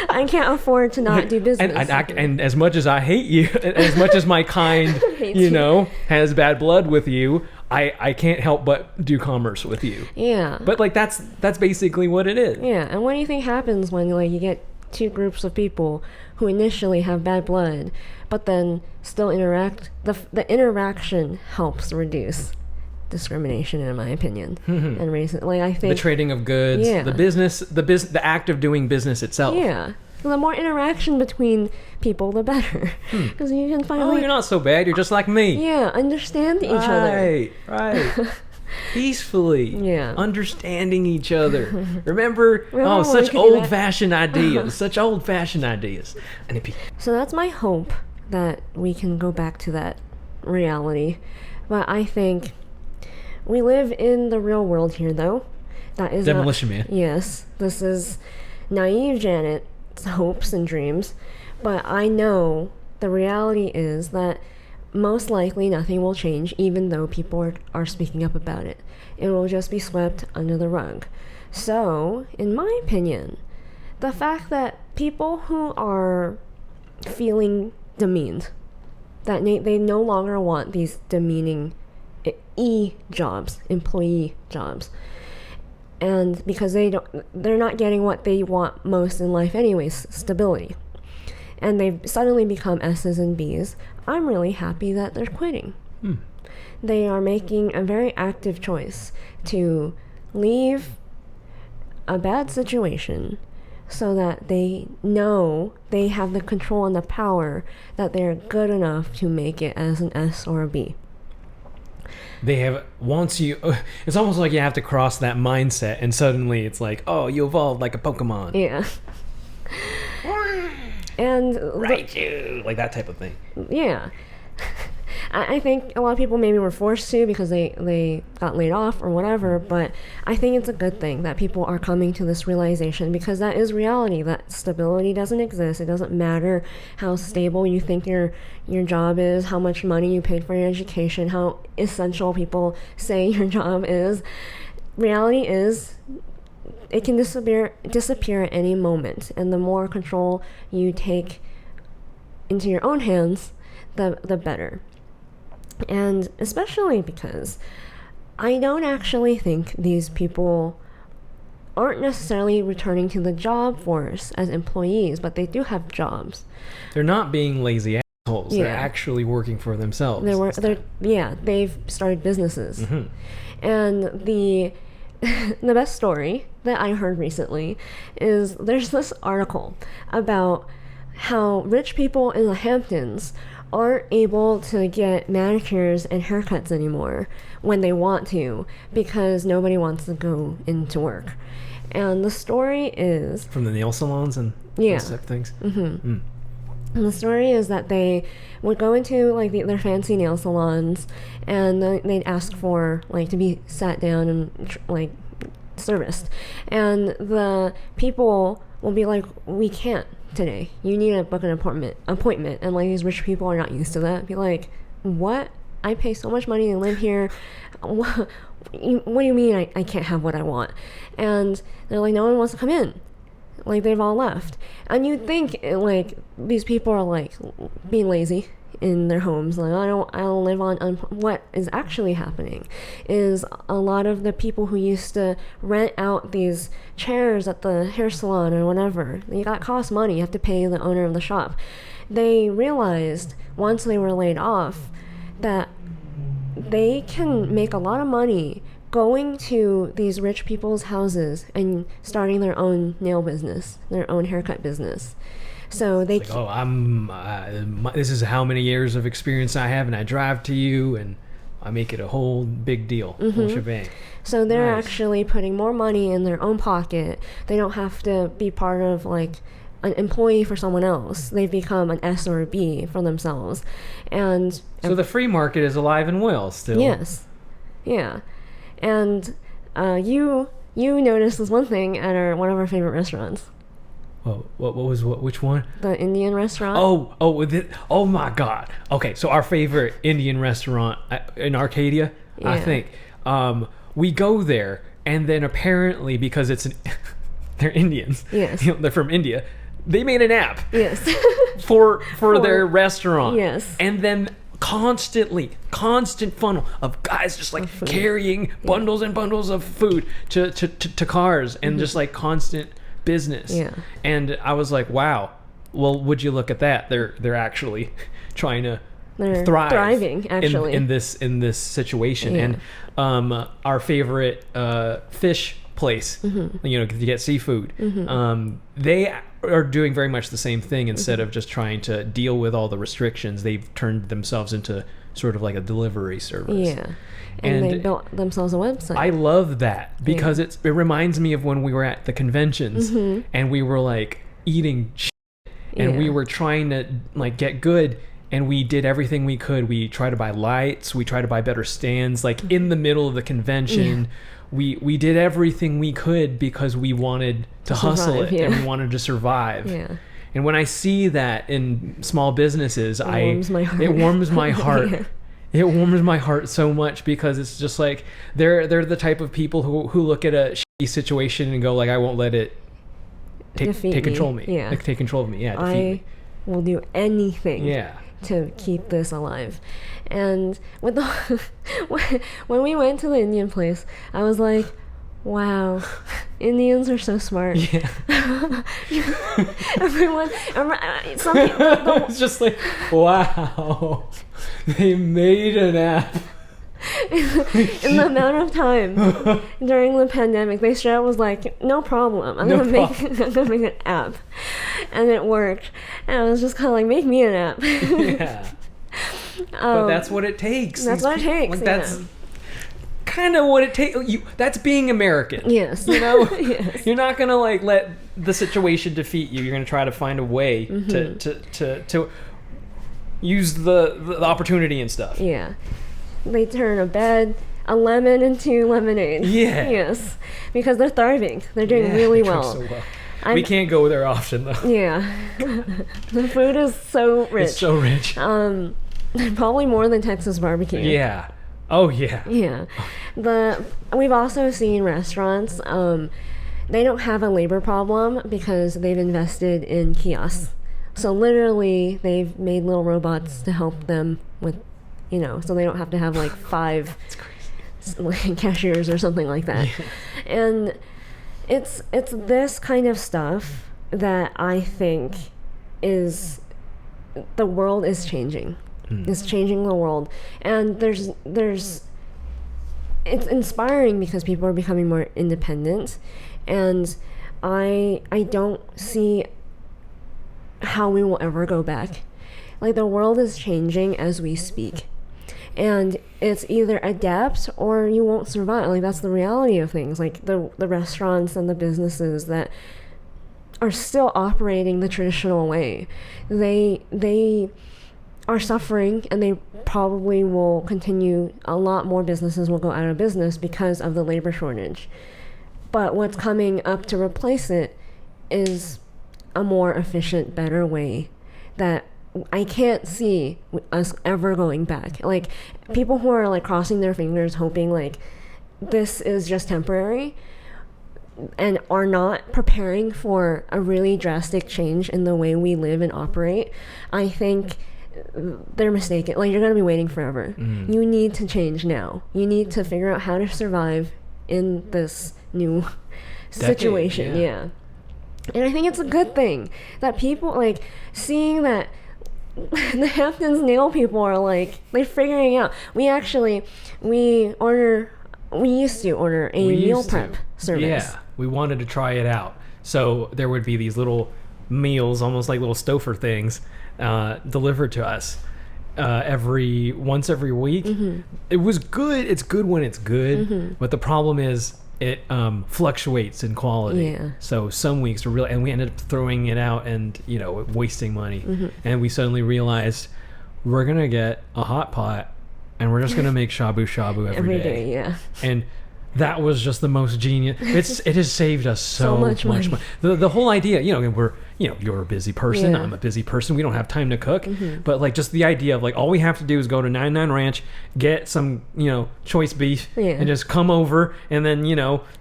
B: I can't afford to not do business.
C: And as much as I hate you, as much as my kind, has bad blood with you, I can't help but do commerce with you.
B: Yeah.
C: But like that's basically what it is.
B: Yeah. And what do you think happens when like you get two groups of people who initially have bad blood, but then still interact? The interaction helps reduce discrimination, in my opinion. And recently, I think
C: the trading of goods, the act of doing business itself.
B: Yeah. The more interaction between people, the better. Because you can finally...
C: Oh, you're not so bad. You're just like me.
B: Yeah, understand each other.
C: Right. Peacefully.
B: Yeah.
C: Understanding each other. Remember? Such old-fashioned ideas. Such old-fashioned ideas.
B: So that's my hope, that we can go back to that reality. But I think we live in the real world here, though. That is
C: Demolition Man.
B: Yes. This is naive Janet's hopes and dreams. But I know the reality is that most likely nothing will change, even though people are speaking up about it. It will just be swept under the rug. So, in my opinion, the fact that people who are feeling demeaned, that they no longer want these demeaning jobs, employee jobs, and because they're not getting what they want most in life anyways, stability, and they've suddenly become S's and B's, I'm really happy that they're quitting. They are making a very active choice to leave a bad situation so that they know they have the control and the power, that they're good enough to make it as an S or a B.
C: It's almost like you have to cross that mindset, and suddenly it's like, oh, you evolved like a Pokemon.
B: Yeah. And
C: like that type of thing.
B: Yeah. I think a lot of people maybe were forced to because they got laid off or whatever, but I think it's a good thing that people are coming to this realization, because that is reality, that stability doesn't exist. It doesn't matter how stable you think your job is, how much money you paid for your education, how essential people say your job is. Reality is it can disappear at any moment, and the more control you take into your own hands, the better. And especially because I don't actually think these people aren't necessarily returning to the job force as employees, but they do have jobs.
C: They're not being lazy assholes.
B: Yeah.
C: They're actually working for themselves.
B: They've started businesses. And the best story that I heard recently is there's this article about how rich people in the Hamptons aren't able to get manicures and haircuts anymore when they want to, because nobody wants to go into work. And the story is...
C: From the nail salons and those type of things?
B: And the story is that they would go into like their fancy nail salons, and they'd ask for like to be sat down and like serviced. And the people will be like, we can't today. You need to book an appointment. And like these rich people are not used to that. Be like, what? I pay so much money to live here. What do you mean I can't have what I want? And they're like, no one wants to come in. Like they've all left. And you'd think like these people are like being lazy in their homes. Like I don't live on what is actually happening is a lot of the people who used to rent out these chairs at the hair salon or whatever, that cost money. You have to pay the owner of the shop. They realized once they were laid off that they can make a lot of money going to these rich people's houses and starting their own nail business, their own haircut business. So they...
C: It's like, this is how many years of experience I have, and I drive to you, and I make it a whole big deal. Whole shebang.
B: So they're
C: Nice.
B: actually putting more money in their own pocket. They don't have to be part of like an employee for someone else. They've become an S or a B for themselves. And
C: So the free market is alive and well still.
B: yes. Yeah. And you noticed this one thing at one of our favorite restaurants.
C: Which one?
B: The Indian restaurant.
C: Oh my God. Okay, so our favorite Indian restaurant in Arcadia, I
B: Yeah.
C: think. We go there, and then apparently because they're Indians.
B: Yes.
C: They're from India. They made an app
B: Yes.
C: for their restaurant.
B: Yes.
C: And then constant funnel of guys just like carrying bundles and bundles of food to cars, and just like constant business.
B: Yeah.
C: And I was like, wow. Well, would you look at that? They're actually trying to
B: They're
C: thrive,
B: thriving, actually.
C: in this situation.
B: Yeah.
C: And our favorite fish place, to get seafood, they are doing very much the same thing. Instead of just trying to deal with all the restrictions, they've turned themselves into sort of like a delivery service.
B: Yeah. And they built themselves a website.
C: I love that because it reminds me of when we were at the conventions and we were like eating shit, and we were trying to like get good, and we did everything we could. We tried to buy lights, we tried to buy better stands, like in the middle of the convention. We did everything we could because we wanted to hustle it, and we wanted to survive.
B: Yeah.
C: And when I see that in small businesses,
B: It warms my heart.
C: It warms my heart.
B: Yeah.
C: It warms my heart so much because it's just like they're the type of people who look at a shitty situation and go like, I won't let it take control of me.
B: Yeah.
C: Like, take control of me. Yeah, defeat me.
B: I will do anything.
C: Yeah.
B: To keep this alive. And with the when we went to the Indian place, I was like, wow, Indians are so smart.
C: Yeah.
B: Some people,
C: It's just like, wow, they made an app.
B: in the amount of time during the pandemic, they straight up was like, no problem, I'm gonna make an app. And it worked. And I was just kind of like, make me an app.
C: Yeah. But that's what it takes.
B: That's what it takes.
C: Like, that's kind of what it takes. That's being American.
B: Yes.
C: Yes. You're not gonna like let the situation defeat you. You're gonna try to find a way to use the opportunity and stuff.
B: Yeah. They turn a lemon into lemonade.
C: Yeah.
B: Yes. Because they're thriving. They're doing really
C: they're
B: well.
C: doing so well. We can't go there often though.
B: Yeah. The food is so rich.
C: It's so rich.
B: Probably more than Texas barbecue.
C: Yeah. Oh yeah.
B: Yeah. We've also seen restaurants, they don't have a labor problem because they've invested in kiosks. So literally they've made little robots to help them with, so they don't have to have like 5 like cashiers or something like that. Yeah. And it's this kind of stuff that I think is the world is changing. It's changing the world, and there's it's inspiring because people are becoming more independent, and I don't see how we will ever go back. Like, the world is changing as we speak, and it's either adapt or you won't survive. Like, that's the reality of things. Like, the restaurants and the businesses that are still operating the traditional way, they are suffering, and they probably will continue. A lot more businesses will go out of business because of the labor shortage. But what's coming up to replace it is a more efficient, better way that I can't see us ever going back. Like, people who are like crossing their fingers hoping like this is just temporary and are not preparing for a really drastic change in the way we live and operate, I think they're mistaken. Like, you're going to be waiting forever. You need to change now. You need to figure out how to survive in this new situation. Yeah. And I think it's a good thing that people, like, seeing that the Hamptons nail people are like, they're figuring out. We used to order a meal prep service.
C: Yeah, we wanted to try it out. So there would be these little meals, almost like little Stouffer things, delivered to us once every week. It was good. It's good when it's good, but the problem is it fluctuates in quality.
B: Yeah.
C: So some weeks and we ended up throwing it out and wasting money. And we suddenly realized we're gonna get a hot pot and we're just gonna make shabu shabu every day.
B: Yeah.
C: And That was just the most genius. It has saved us so much money. The whole idea, you're a busy person. I'm a busy person. We don't have time to cook. But like just the idea of like all we have to do is go to 99 Ranch, get some choice beef, and just come over and then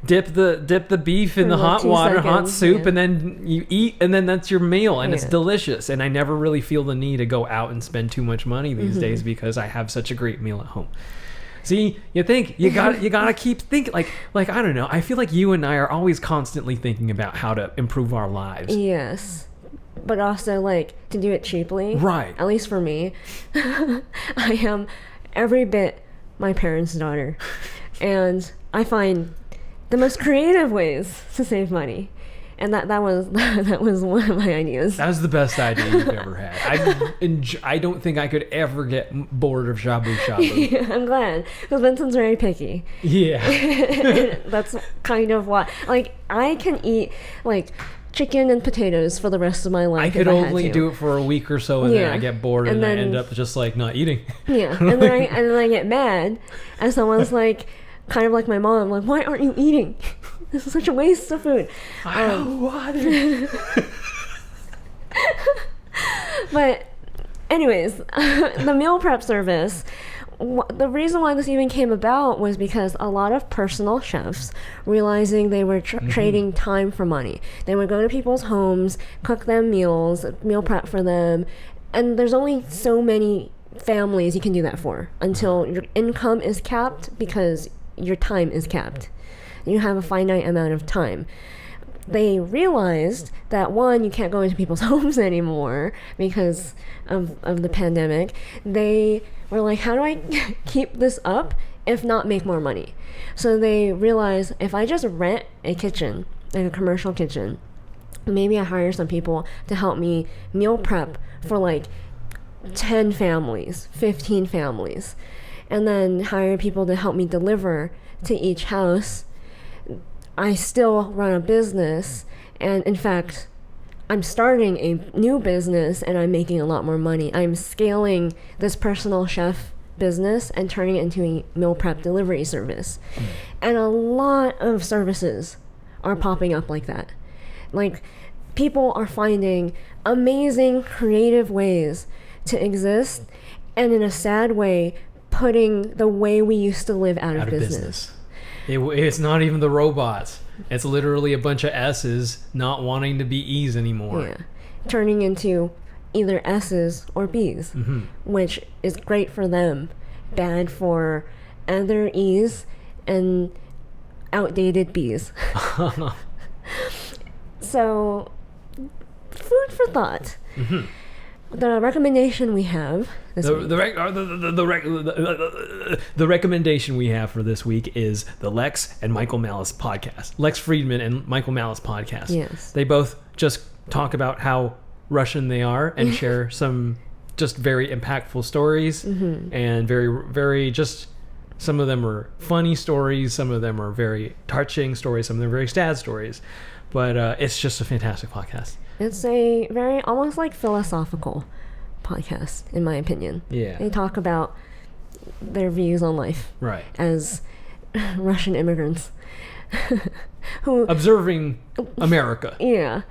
C: dip the beef in the hot water, hot soup, and then you eat, and then that's your meal, and it's delicious. And I never really feel the need to go out and spend too much money these days because I have such a great meal at home. See, you think you gotta keep thinking like I don't know. I feel like you and I are always constantly thinking about how to improve our lives.
B: Yes, but also like to do it cheaply.
C: Right.
B: At least for me, I am every bit my parents' daughter, and I find the most creative ways to save money. And that was one of my ideas.
C: That was the best idea you've ever had. I don't think I could ever get bored of shabu shabu.
B: Yeah, I'm glad, because Vincent's very picky.
C: Yeah.
B: That's kind of why. Like, I can eat like chicken and potatoes for the rest of my life.
C: I could only do it for a week or so, and then I get bored, and then I end up just like not eating.
B: Yeah, and then I get mad, and someone's like, kind of like my mom, like, why aren't you eating? This is such a waste of food.
C: I don't want it.
B: But anyways, the meal prep service, the reason why this even came about was because a lot of personal chefs, realizing they were trading time for money. They would go to people's homes, cook them meals, meal prep for them, and there's only so many families you can do that for until your income is capped, because your time is capped. You have a finite amount of time. They realized that, one, you can't go into people's homes anymore because of the pandemic. They were like, how do I keep this up if not make more money? So they realized, if I just rent a kitchen, like a commercial kitchen, maybe I hire some people to help me meal prep for like 10 families, 15 families, and then hire people to help me deliver to each house. I still run a business, and in fact, I'm starting a new business and I'm making a lot more money. I'm scaling this personal chef business and turning it into a meal prep delivery service. And a lot of services are popping up like that. Like, people are finding amazing creative ways to exist, and in a sad way, putting the way we used to live out of business.
C: It's not even the robots. It's literally a bunch of S's not wanting to be E's anymore.
B: Yeah. Turning into either S's or B's, which is great for them, bad for other E's and outdated B's. So, food for thought. The recommendation we have this week.
C: The recommendation we have for this week is the Lex and Michael Malice podcast. Lex Fridman and Michael Malice podcast.
B: Yes.
C: They both just talk about how Russian they are and share some just very impactful stories, and very, very just, some of them are funny stories, some of them are very touching stories, some of them are very sad stories. But it's just a fantastic podcast.
B: It's a very almost like philosophical podcast, in my opinion.
C: Yeah.
B: They talk about their views on life.
C: Right.
B: As Russian immigrants. Who
C: observing America.
B: Yeah.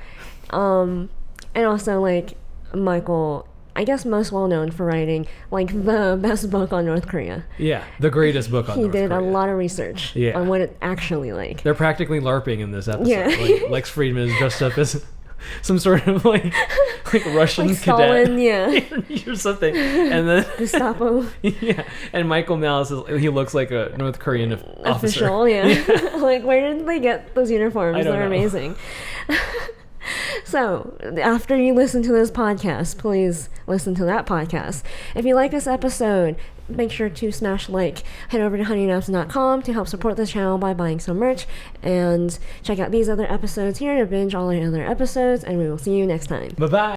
B: And also, like, Michael, I guess most well known for writing like the best book on North Korea. Yeah,
C: the greatest book on North Korea.
B: He did a lot of research on what it's actually like.
C: They're practically LARPing in this episode. Yeah. Like, Lex Fridman is dressed up as some sort of like Russian
B: like
C: cadet,
B: Stalin,
C: or something, and then
B: Gestapo.
C: Yeah, and Michael Malice he looks like a North Korean officer.
B: Official, yeah. Like, where did they get those uniforms? They're amazing. So, after you listen to this podcast, please listen to that podcast. If you like this episode, make sure to smash like. Head over to honeynaps.com to help support this channel by buying some merch, and check out these other episodes here to binge all the other episodes, and we will see you next time.
C: Bye-bye.